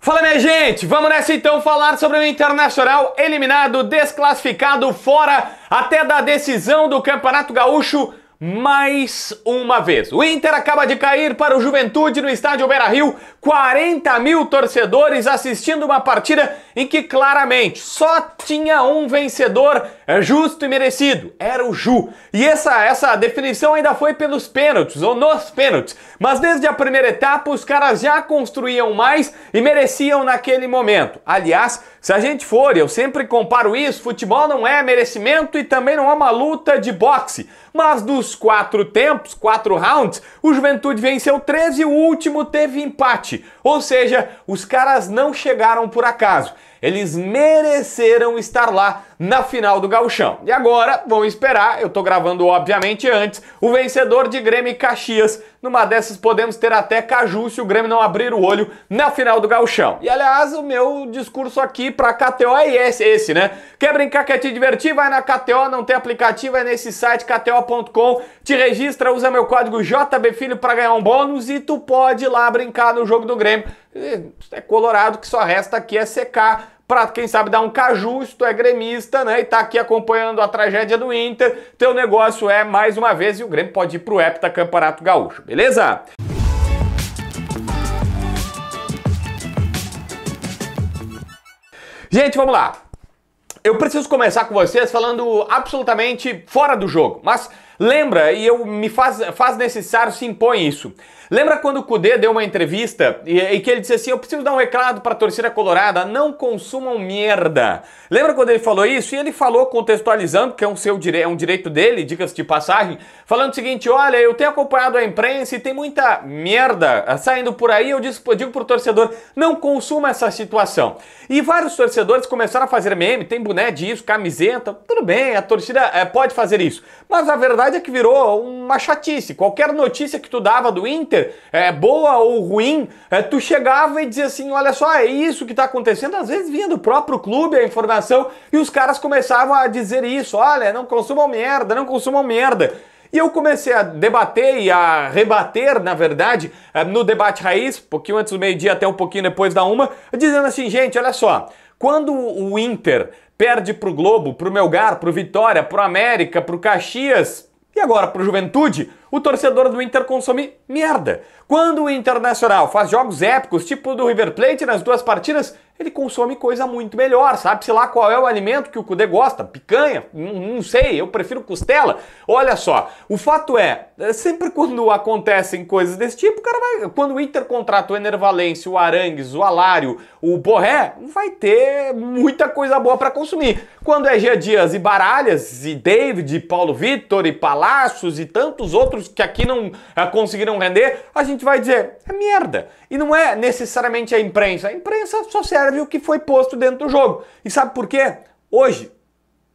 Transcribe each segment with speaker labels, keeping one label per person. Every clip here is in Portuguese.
Speaker 1: Fala, minha gente, vamos nessa então falar sobre o Internacional eliminado, desclassificado, fora até da decisão do Campeonato Gaúcho mais uma vez. O Inter acaba de cair para o Juventude no estádio Beira-Rio, 40 mil torcedores assistindo uma partida em que claramente só tinha um vencedor justo e merecido, era o Ju. E essa definição ainda foi pelos pênaltis, ou nos pênaltis, mas desde a primeira etapa os caras já construíam mais e mereciam naquele momento. Aliás, se a gente for, eu sempre comparo isso, futebol não é merecimento e também não é uma luta de boxe. Mas dos 4 tempos, 4 rounds, o Juventude venceu 13 e o último teve empate. Ou seja, os caras não chegaram por acaso. Eles mereceram estar lá na final do Gauchão. E agora, vão esperar, eu tô gravando obviamente antes, o vencedor de Grêmio e Caxias. Numa dessas podemos ter até Caju se o Grêmio não abrir o olho na final do Gauchão. E aliás, o meu discurso aqui pra KTO é esse, né? Quer brincar, quer te divertir? Vai na KTO, não tem aplicativo, é nesse site kto.com, te registra, usa meu código JBFilho pra ganhar um bônus e tu pode ir lá brincar no jogo do Grêmio. É colorado, que só resta aqui é secar. Pra, quem sabe, dar um caju, se tu é gremista, né, e tá aqui acompanhando a tragédia do Inter, teu negócio é, mais uma vez, e o Grêmio pode ir pro Heptacampeonato Gaúcho, beleza? Gente, vamos lá. Eu preciso começar com vocês falando absolutamente fora do jogo, mas lembra, e faz necessário, se impõe isso. Lembra quando o Kudê deu uma entrevista e que ele disse assim, eu preciso dar um recado para a torcida colorada, não consumam merda. Lembra quando ele falou isso? E ele falou contextualizando, que é um direito dele, dicas de passagem, falando o seguinte, olha, eu tenho acompanhado a imprensa e tem muita merda saindo por aí, eu digo pro torcedor, não consuma essa situação. E vários torcedores começaram a fazer meme, tem boné disso, camiseta, tudo bem, a torcida pode fazer isso. Mas a verdade é que virou uma chatice. Qualquer notícia que tu dava do Inter, boa ou ruim, tu chegava e dizia assim, olha só, é isso que está acontecendo. Às vezes vinha do próprio clube a informação e os caras começavam a dizer isso, olha, não consumam merda, não consumam merda. E eu comecei a debater e a rebater, na verdade, no debate raiz, um pouquinho antes do meio-dia até um pouquinho depois da 1, dizendo assim, gente, olha só, quando o Inter perde pro Globo, pro Melgar, pro Vitória, pro América, pro Caxias e agora pro Juventude, o torcedor do Inter consome merda. Quando o Internacional faz jogos épicos, tipo do River Plate nas 2 partidas, ele consome coisa muito melhor, sabe-se lá qual é o alimento que o Kudê gosta, picanha, não sei, eu prefiro costela. Olha só, o fato é, sempre quando acontecem coisas desse tipo, o cara vai, quando o Inter contrata o Ener Valencia, o Arangues, o Alário, o Borré, vai ter muita coisa boa para consumir. Quando é Gia Dias e Baralhas, e David, e Paulo Vitor, e Palácios, e tantos outros que aqui não conseguiram render, a gente vai dizer, é merda. E não é necessariamente a imprensa só serve o que foi posto dentro do jogo. E sabe por quê? Hoje,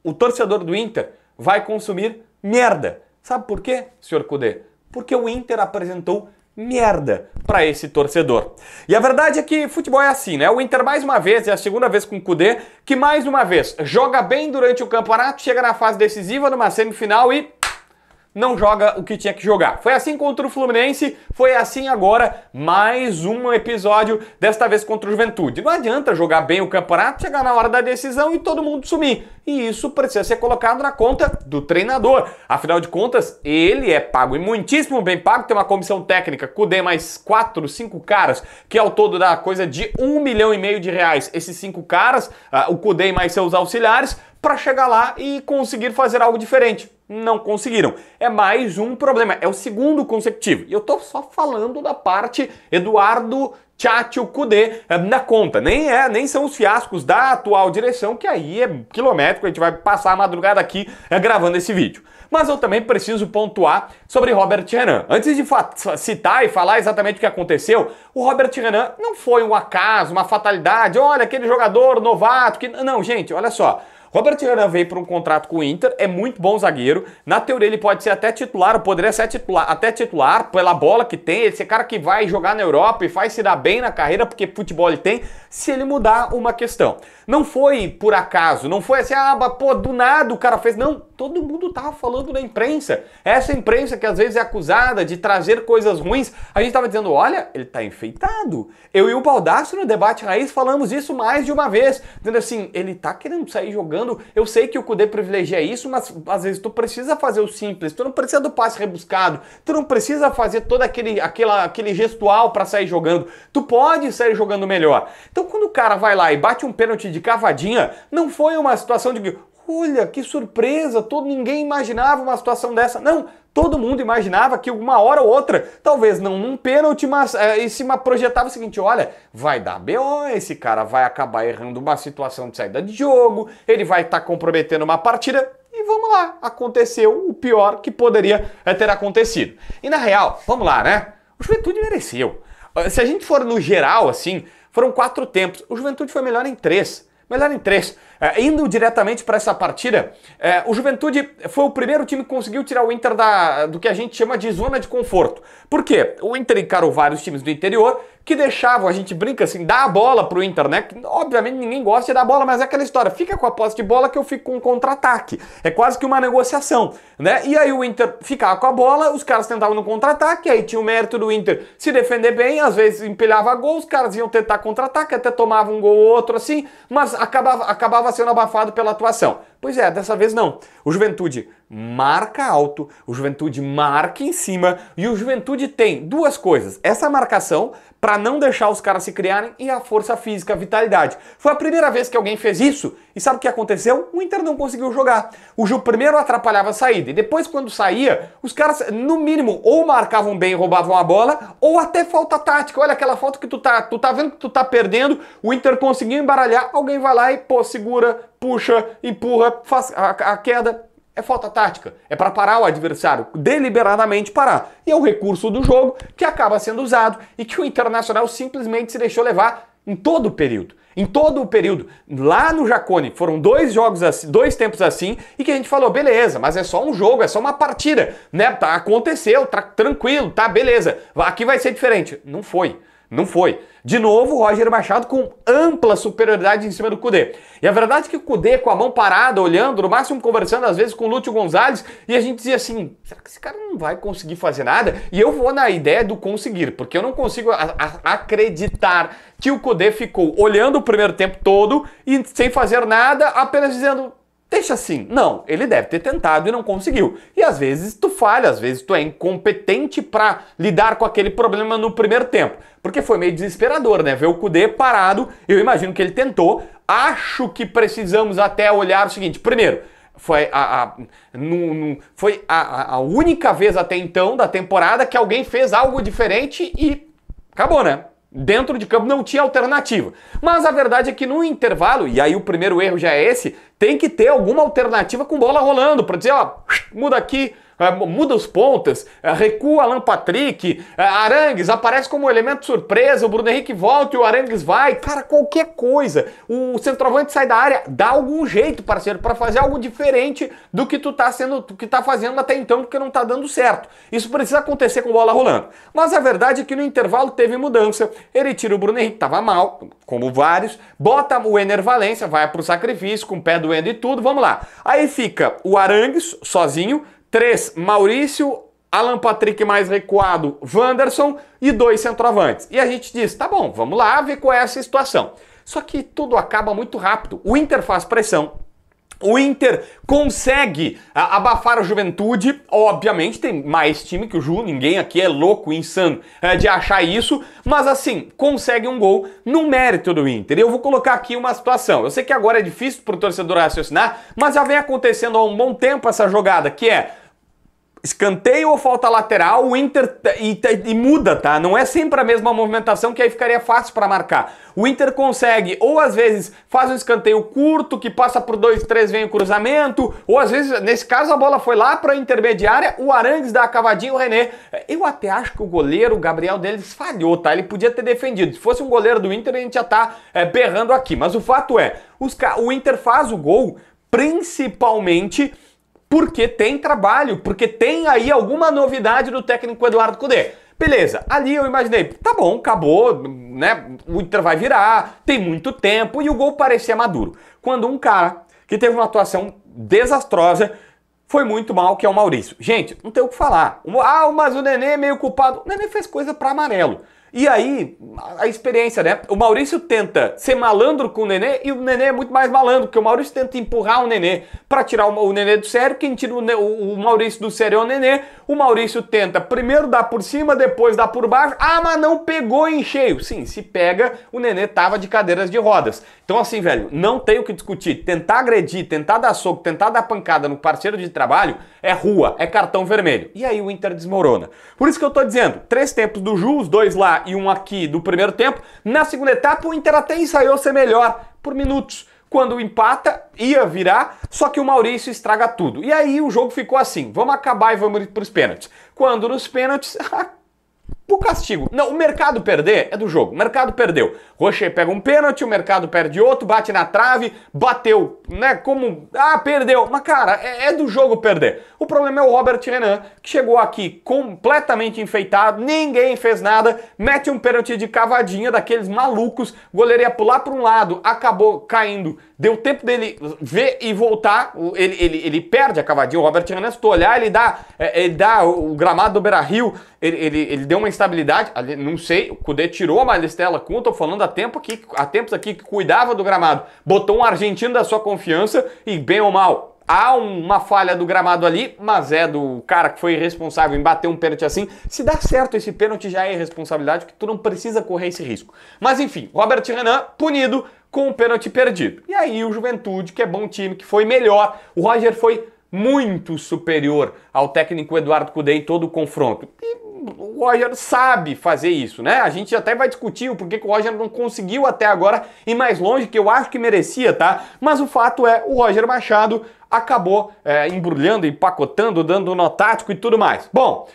Speaker 1: o torcedor do Inter vai consumir merda. Sabe por quê, senhor Kudê? Porque o Inter apresentou merda para esse torcedor. E a verdade é que futebol é assim, né? O Inter mais uma vez, é a segunda vez com o Kudê, que mais uma vez joga bem durante o campeonato, chega na fase decisiva, numa semifinal e não joga o que tinha que jogar. Foi assim contra o Fluminense, foi assim agora, mais um episódio, desta vez contra o Juventude. Não adianta jogar bem o campeonato, chegar na hora da decisão e todo mundo sumir. E isso precisa ser colocado na conta do treinador. Afinal de contas, ele é pago e muitíssimo bem pago, tem uma comissão técnica, Kudê mais 4, 5 caras, que ao todo dá coisa de R$1,5 milhão de reais. Esses 5 caras, o Kudê mais seus auxiliares, para chegar lá e conseguir fazer algo diferente. Não conseguiram. É mais um problema. É o segundo consecutivo. E eu tô só falando da parte Eduardo Tchatcho Kudê na conta. Nem são os fiascos da atual direção, que aí é quilométrico. A gente vai passar a madrugada aqui gravando esse vídeo. Mas eu também preciso pontuar sobre Robert Renan. Antes de citar e falar exatamente o que aconteceu, o Robert Renan não foi um acaso, uma fatalidade. Olha, aquele jogador novato que... Não, gente, olha só. Robert Renan veio para um contrato com o Inter, é muito bom zagueiro, na teoria ele pode ser até titular, poderia ser até titular pela bola que tem, esse cara que vai jogar na Europa e faz se dar bem na carreira porque futebol ele tem, se ele mudar uma questão. Não foi por acaso, não foi assim, pô, do nada o cara fez, não, todo mundo tava falando na imprensa, essa imprensa que às vezes é acusada de trazer coisas ruins, a gente tava dizendo, olha, ele tá enfeitado. Eu e o Baldasso no Debate Raiz falamos isso mais de uma vez, dizendo assim, ele tá querendo sair jogando, eu sei que o Kudê privilegia isso, mas às vezes tu precisa fazer o simples, tu não precisa do passe rebuscado, tu não precisa fazer todo aquele gestual para sair jogando, tu pode sair jogando melhor. Então quando o cara vai lá e bate um pênalti de cavadinha, não foi uma situação de olha, que surpresa, ninguém imaginava uma situação dessa. Não, todo mundo imaginava que uma hora ou outra, talvez não num pênalti, mas em cima projetava o seguinte, olha, vai dar BO, esse cara vai acabar errando uma situação de saída de jogo, ele vai estar comprometendo uma partida, e vamos lá, aconteceu o pior que poderia ter acontecido. E na real, vamos lá, né? O Juventude mereceu. Se a gente for no geral, assim, foram 4 tempos, o Juventude foi melhor em 3. Melhor em 3. Indo diretamente para essa partida, o Juventude foi o primeiro time que conseguiu tirar o Inter do que a gente chama de zona de conforto. Por quê? O Inter encarou vários times do interior que deixavam, a gente brinca assim, dar a bola pro Inter, né? Que, obviamente ninguém gosta de dar bola, mas é aquela história, fica com a posse de bola que eu fico com um contra-ataque. É quase que uma negociação, né? E aí o Inter ficava com a bola, os caras tentavam no contra-ataque, aí tinha o mérito do Inter se defender bem, às vezes empilhava gol, os caras iam tentar contra-ataque, até tomavam um gol ou outro assim, mas acabava sendo abafado pela atuação. Pois é, dessa vez não. O Juventude marca alto, o Juventude marca em cima e o Juventude tem 2 coisas. Essa marcação para não deixar os caras se criarem e a força física, a vitalidade. Foi a primeira vez que alguém fez isso e sabe o que aconteceu? O Inter não conseguiu jogar. O Ju primeiro atrapalhava a saída e depois quando saía, os caras no mínimo ou marcavam bem e roubavam a bola ou até falta tática. Olha aquela falta que tu tá vendo que tu tá perdendo, o Inter conseguiu embaralhar, alguém vai lá e pô, segura, puxa, empurra, faz a queda. É falta tática, é para parar o adversário, deliberadamente parar. E é o recurso do jogo que acaba sendo usado e que o Internacional simplesmente se deixou levar em todo o período. Em todo o período. Lá no Jacone foram 2 jogos assim, 2 tempos assim, e que a gente falou, beleza, mas é só um jogo, é só uma partida, né? Tá, aconteceu, tá tranquilo, tá, beleza. Aqui vai ser diferente. Não foi. Não foi. De novo, o Roger Machado com ampla superioridade em cima do Kudê. E a verdade é que o Kudê com a mão parada, olhando, no máximo conversando às vezes com o Lúcio Gonzalez, e a gente dizia assim, será que esse cara não vai conseguir fazer nada? E eu vou na ideia do conseguir, porque eu não consigo acreditar que o Kudê ficou olhando o primeiro tempo todo e sem fazer nada, apenas dizendo... Deixa assim. Não, ele deve ter tentado e não conseguiu. E às vezes tu falha, às vezes tu é incompetente para lidar com aquele problema no primeiro tempo. Porque foi meio desesperador, né? Ver o Kudê parado, eu imagino que ele tentou. Acho que precisamos até olhar o seguinte. Primeiro, foi a única vez até então da temporada que alguém fez algo diferente e acabou, né? Dentro de campo não tinha alternativa. Mas a verdade é que no intervalo, e aí o primeiro erro já é esse, tem que ter alguma alternativa com bola rolando, para dizer, ó, muda aqui, muda os pontas, recua Alan Patrick, Arangues aparece como elemento surpresa, o Bruno Henrique volta e o Arangues vai, cara, qualquer coisa. O centroavante sai da área, dá algum jeito, parceiro, para fazer algo diferente do que tu tá fazendo até então, porque não tá dando certo. Isso precisa acontecer com bola rolando. Mas a verdade é que no intervalo teve mudança. Ele tira o Bruno Henrique, tava mal, como vários, bota o Ener Valencia, vai pro sacrifício, com o pé doendo e tudo, vamos lá. Aí fica o Arangues sozinho, 3, Maurício, Alan Patrick mais recuado, Wanderson e 2 centroavantes. E a gente diz, tá bom, vamos lá ver qual é essa situação. Só que tudo acaba muito rápido. O Inter faz pressão. O Inter consegue abafar a Juventude, obviamente tem mais time que o Ju, ninguém aqui é louco, insano de achar isso, mas assim, consegue um gol no mérito do Inter. E eu vou colocar aqui uma situação, eu sei que agora é difícil para o torcedor raciocinar, mas já vem acontecendo há um bom tempo essa jogada, que é escanteio ou falta lateral, o Inter e muda, tá? Não é sempre a mesma movimentação que aí ficaria fácil para marcar. O Inter consegue, ou às vezes faz um escanteio curto, que passa por 2, 3, vem o cruzamento, ou às vezes, nesse caso, a bola foi lá para a intermediária, o Arangues dá a cavadinha, o René. Eu até acho que o goleiro, o Gabriel deles, falhou, tá? Ele podia ter defendido. Se fosse um goleiro do Inter, a gente já tá berrando aqui. Mas o fato é, o Inter faz o gol principalmente porque tem trabalho, porque tem aí alguma novidade do técnico Eduardo Cudê. Beleza, ali eu imaginei, tá bom, acabou, né? O Inter vai virar, tem muito tempo e o gol parecia maduro. Quando um cara que teve uma atuação desastrosa foi muito mal, que é o Maurício. Gente, não tem o que falar. Mas o Nenê é meio culpado. O Nenê fez coisa para amarelo. E aí, a experiência, né? O Maurício tenta ser malandro com o Nenê e o Nenê é muito mais malandro, porque o Maurício tenta empurrar o Nenê para tirar o Nenê do sério. Quem tira o Maurício do sério é o Nenê. O Maurício tenta primeiro dar por cima, depois dar por baixo. Mas não pegou em cheio. Sim, se pega, o Nenê tava de cadeiras de rodas. Então assim, velho, não tem o que discutir. Tentar agredir, tentar dar soco, tentar dar pancada no parceiro de trabalho é rua, é cartão vermelho. E aí o Inter desmorona. Por isso que eu tô dizendo, 3 tempos do Ju, os 2 lá e um aqui do primeiro tempo. Na segunda etapa o Inter até ensaiou ser melhor por minutos. Quando empata, ia virar, só que o Maurício estraga tudo. E aí o jogo ficou assim, vamos acabar e vamos ir pros pênaltis. Quando nos pênaltis, o castigo. Não, o mercado perder é do jogo. O mercado perdeu. Rocher pega um pênalti, o mercado perde outro, bate na trave, bateu, né? Como. Perdeu. Mas, cara, é do jogo perder. O problema é o Robert Renan, que chegou aqui completamente enfeitado, ninguém fez nada, mete um pênalti de cavadinha daqueles malucos, o goleiro ia pular para um lado, acabou caindo. Deu tempo dele ver e voltar, ele perde a cavadinha, o Robert Renan, se tu olhar, ele dá o gramado do Beira-Rio, ele deu uma instabilidade, não sei, o Cudê tirou a Maristela Cunha, tô falando há tempos aqui que cuidava do gramado, botou um argentino da sua confiança e bem ou mal, há uma falha do gramado ali, mas é do cara que foi responsável em bater um pênalti assim. Se dá certo esse pênalti já é responsabilidade, porque tu não precisa correr esse risco. Mas enfim, Robert Renan punido com o pênalti perdido. E aí o Juventude, que é bom time, que foi melhor. O Roger foi muito superior ao técnico Eduardo Cudê em todo o confronto. E o Roger sabe fazer isso, né? A gente até vai discutir o porquê que o Roger não conseguiu até agora ir mais longe, que eu acho que merecia, tá? Mas o fato é, o Roger Machado acabou embrulhando, empacotando, dando nó tático e tudo mais. Bom,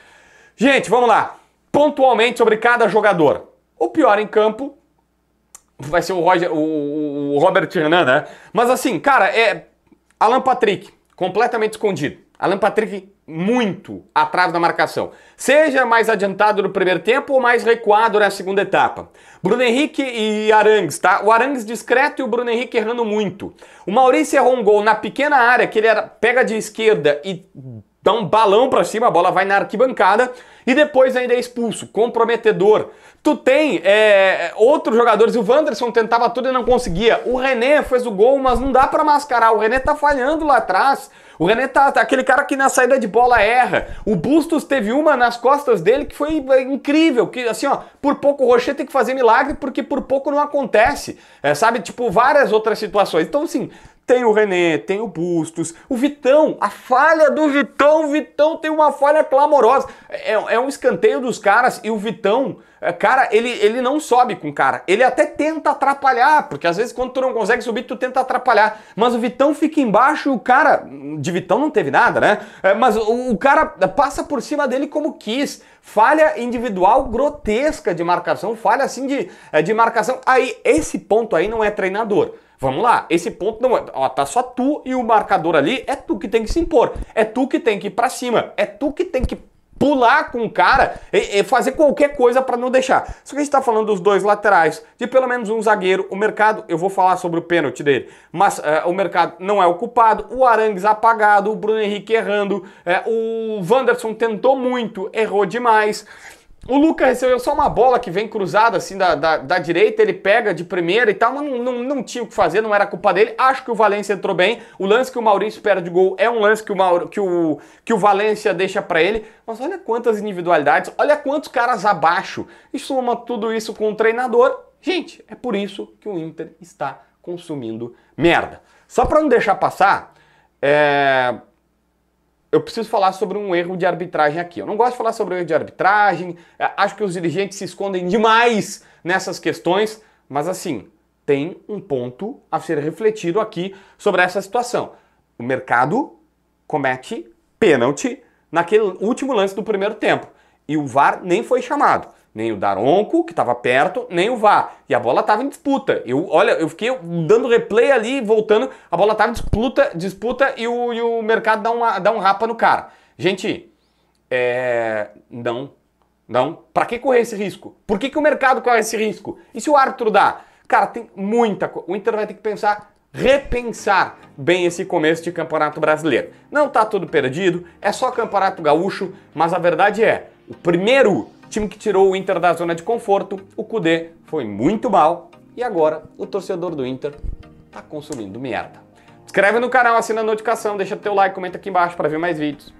Speaker 1: gente, vamos lá. Pontualmente sobre cada jogador. O pior em campo vai ser o Robert Renan, né? Mas assim, cara, Alan Patrick, completamente escondido. Alan Patrick muito atrás da marcação. Seja mais adiantado no primeiro tempo ou mais recuado na segunda etapa. Bruno Henrique e Arangues, tá? O Arangues discreto e o Bruno Henrique errando muito. O Maurício errou um gol na pequena área, que ele pega de esquerda e dá um balão pra cima, a bola vai na arquibancada e depois ainda é expulso. Comprometedor. Tu tem outros jogadores, o Wanderson tentava tudo e não conseguia. O René fez o gol, mas não dá pra mascarar. O René tá falhando lá atrás. O René tá aquele cara que na saída de bola erra. O Bustos teve uma nas costas dele que foi incrível. Que assim, ó, por pouco o Rocher tem que fazer milagre porque por pouco não acontece. Sabe? Tipo, várias outras situações. Então, assim, tem o René, tem o Bustos, o Vitão, a falha do Vitão, o Vitão tem uma falha clamorosa. É um escanteio dos caras e o Vitão, cara, ele não sobe com o cara. Ele até tenta atrapalhar, porque às vezes quando tu não consegue subir, tu tenta atrapalhar. Mas o Vitão fica embaixo e o cara, de Vitão não teve nada, né? Mas o cara passa por cima dele como quis. Falha individual grotesca de marcação, falha assim de marcação. Aí, esse ponto aí não é treinador. Vamos lá, esse ponto não é... Ó, tá só tu e o marcador ali, é tu que tem que se impor. É tu que tem que ir pra cima. É tu que tem que pular com o cara e fazer qualquer coisa pra não deixar. Só que a gente tá falando dos dois laterais, de pelo menos um zagueiro. O mercado, eu vou falar sobre o pênalti dele, mas o mercado não é o culpado. O Arangues apagado, o Bruno Henrique errando, o Wanderson tentou muito, errou demais. O Lucas recebeu só uma bola que vem cruzada assim da direita, ele pega de primeira e tal, mas não tinha o que fazer, não era culpa dele. Acho que o Valência entrou bem. O lance que o Maurício perde gol é um lance que o Valência deixa pra ele. Mas olha quantas individualidades, olha quantos caras abaixo. E soma tudo isso com o treinador. Gente, é por isso que o Inter está consumindo merda. Só pra não deixar passar, eu preciso falar sobre um erro de arbitragem aqui. Eu não gosto de falar sobre erro de arbitragem, acho que os dirigentes se escondem demais nessas questões, mas assim, tem um ponto a ser refletido aqui sobre essa situação. O mercado comete pênalti naquele último lance do primeiro tempo e o VAR nem foi chamado. Nem o Daronco, que estava perto, nem o VAR. E a bola estava em disputa. Eu fiquei dando replay ali, voltando, a bola estava em disputa e o mercado dá um rapa no cara. Gente, não. Pra que correr esse risco? Por que o mercado corre esse risco? E se o árbitro dá? Cara, tem muita coisa. O Inter vai ter que repensar bem esse começo de Campeonato Brasileiro. Não tá tudo perdido, é só Campeonato Gaúcho, mas a verdade é, o primeiro time que tirou o Inter da zona de conforto, o Kudê, foi muito mal e agora o torcedor do Inter tá consumindo merda. Se inscreve no canal, assina a notificação, deixa teu like, comenta aqui embaixo para ver mais vídeos.